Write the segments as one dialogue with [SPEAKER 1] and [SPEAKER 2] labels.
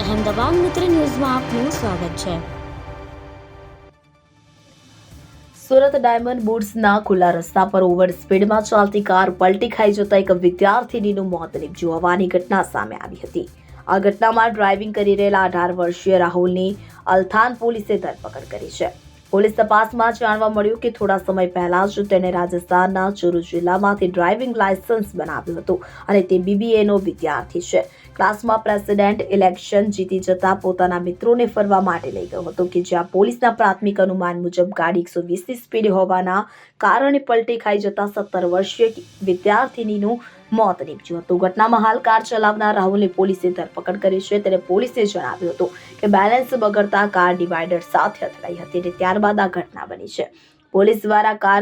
[SPEAKER 1] અહેમદાબાદ મિત્ર ન્યૂઝમાં આપનું સ્વાગત છે।
[SPEAKER 2] સુરત ડાયમંડ બુટ્સના ખુલ્લા રસ્તા પર ઓવર સ્પીડમાં ચાલતી કાર પલટી ખાઈ જતા એક વિદ્યાર્થીનીનું મોત નીપજ્યું હોવાની ઘટના સામે આવી હતી। આ ઘટનામાં ડ્રાઇવિંગ કરી રહેલા 18 વર્ષીય રાહુલની અલથાન પોલીસે ધરપકડ કરી છે। પોલીસ તપાસમાં જાણવા મળ્યું કે થોડા સમય પહેલા જ તેણે રાજસ્થાનના ચુરુ જિલ્લામાંથી ડ્રાઇવિંગ લાયસન્સ બનાવ્યું હતું અને તે BBAનો વિદ્યાર્થી છે। ક્લાસમાં પ્રેસિડેન્ટ ઇલેક્શન જીતી જતા પોતાના મિત્રોને ફરવા માટે લઈ ગયો હતો કે જ્યાં પોલીસના પ્રાથમિક અનુમાન મુજબ ગાડી 120ની સ્પીડે હોવાના કારણે પલટી ખાઈ જતા 17 વર્ષીય વિદ્યાર્થીનીનું મોત નીપજ્યું હતું। ઘટનામાં હાલ કાર ચલાવનાર રાહુલની પોલીસે ધરપકડ કરી છે। ત્યારે પોલીસે જણાવ્યું હતું કે બેલેન્સ બગડતા કાર ડિવાઈડર સાથે અથડાઈ હતી અને ત્યારબાદ આ ઘટના બની છે। પોલીસ દ્વારા કાર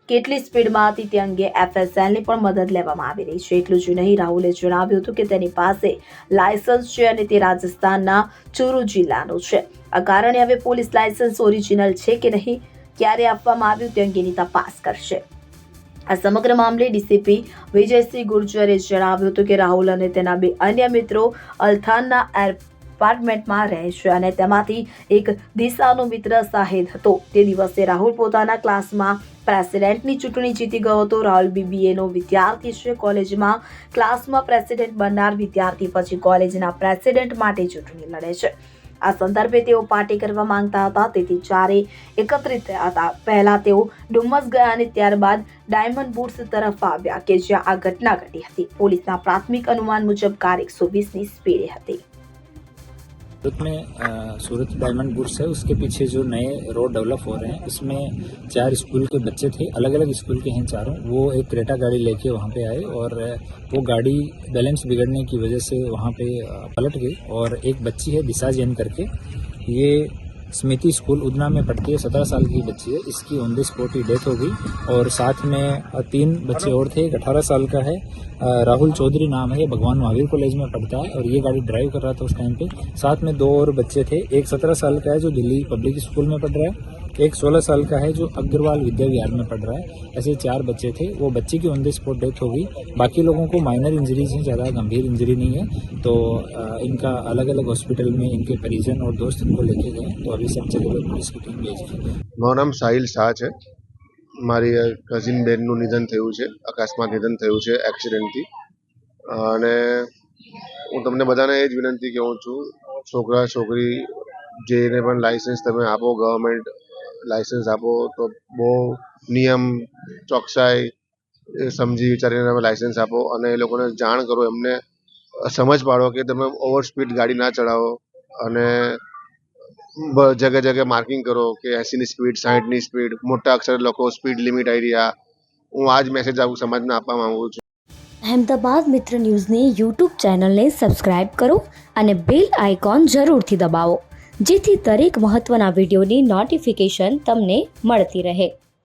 [SPEAKER 2] કેટલી સ્પીડમાં હતી તે અંગે FSLની પણ મદદ લેવામાં આવી રહી છે। એટલું જ નહીં, રાહુલે જણાવ્યું હતું કે તેની પાસે લાયસન્સ છે અને તે રાજસ્થાનના ચુરુ જિલ્લાનો છે। આ કારણે હવે પોલીસ લાયસન્સ ઓરિજિનલ છે કે નહીં, ક્યારે આપવામાં આવ્યું તે અંગેની તપાસ કરશે। આ સમગ્ર મામલે ડીસીપી વિજયસિંહ ગુર્જરે જણાવ્યું હતું કે રાહુલ અને તેના 2 અન્ય મિત્રો અલથાનના એપાર્ટમેન્ટમાં રહે છે અને તેમાંથી એક દિશાનો મિત્ર શાહિદ હતો। તે દિવસે રાહુલ પોતાના ક્લાસમાં પ્રેસિડેન્ટની ચૂંટણી જીતી ગયો હતો। રાહુલ BBAનો વિદ્યાર્થી છે। કોલેજમાં ક્લાસમાં પ્રેસિડેન્ટ બનનાર વિદ્યાર્થી પછી કોલેજના પ્રેસિડેન્ટ માટે ચૂંટણી લડે છે। આ સંદર્ભે તેઓ પાર્ટી કરવા માંગતા હતા, તેથી ચારેય એકત્રિત થયા હતા। પહેલા તેઓ ડુમ્મસ ગયા અને ત્યારબાદ ડાયમંડ બુટ્સ તરફ આવ્યા કે જ્યાં આ ઘટના ઘટી હતી। પોલીસના પ્રાથમિક અનુમાન મુજબ કાર 120ની સ્પીડે હતી।
[SPEAKER 3] सूरत में सूरत डायमंड बुट्स है, उसके पीछे जो नए रोड डेवलप हो रहे हैं उसमें 4 स्कूल के बच्चे थे, अलग अलग स्कूल के हैं चारों। वो एक क्रेटा गाड़ी लेके वहाँ पे आए और वो गाड़ी बैलेंस बिगड़ने की वजह से वहाँ पे पलट गई और एक बच्ची है दिशा जैन करके, ये स्मृति स्कूल उधना में पढ़ती है, 17 साल की बच्ची है। इसकी on the spot he death हो गई और साथ में 3 बच्चे और थे। एक 18 साल का है राहुल चौधरी नाम है, ये भगवान महावीर कॉलेज में पढ़ता है और ये गाड़ी ड्राइव कर रहा था उस टाइम पे। साथ में 2 और बच्चे थे, एक 17 साल का है जो दिल्ली पब्लिक स्कूल में पढ़ रहा है, एक 16 साल का है जो अग्रवाल विद्या विहार में पढ़ रहा है। ऐसे 4 बच्चे थे। वो बच्चे की ऑन द स्पॉट डेथ हो गई। बाकी लोगों को माइनर इंजरीज हैं, ज़्यादा गंभीर इंजरी नहीं है। तो इनका अलग अलग हॉस्पिटल में इनके परिजन और दोस्त इनको लेके गए, तो अभी सब जगह पुलिस की टीम भेज दी।
[SPEAKER 4] મારું નામ સાહિલ શાહ છે। મારી કઝિન બેનનું નિધન થયું છે, અકસ્માત નિધન થયું છે એક્સિડન્ટથી। અને હું તમને બધાને એ જ વિનંતી કહું છું, છોકરા છોકરી જેને પણ લાઇસન્સ તમે આપો, ગવર્મેન્ટ લાઇસન્સ આપો તો બહુ નિયમ ચોકસાઈ સમજી વિચારીને તમે લાઇસન્સ આપો અને એ લોકોને જાણ કરો, એમને સમજ પાડો કે તમે ઓવર સ્પીડ ગાડી ના ચલાવો અને જગ્યા જગ્યાએ માર્કિંગ કરો કે 80ની સ્પીડ, 60ની સ્પીડ, મોટા અક્ષર લખો સ્પીડ લિમિટ આવી રહ્યા। હું આ જ મેસેજ આવું સમાજને આપવા માંગુ છું।
[SPEAKER 1] અહેમદાબાદ મિત્ર ન્યૂઝની YouTube ચેનલને સબસ્ક્રાઇબ કરો અને બેલ આઇકોન જરૂરથી દબાવો, જેથી દરેક મહત્ત્વના વિડીયોની નોટિફિકેશન તમને મળતી રહે।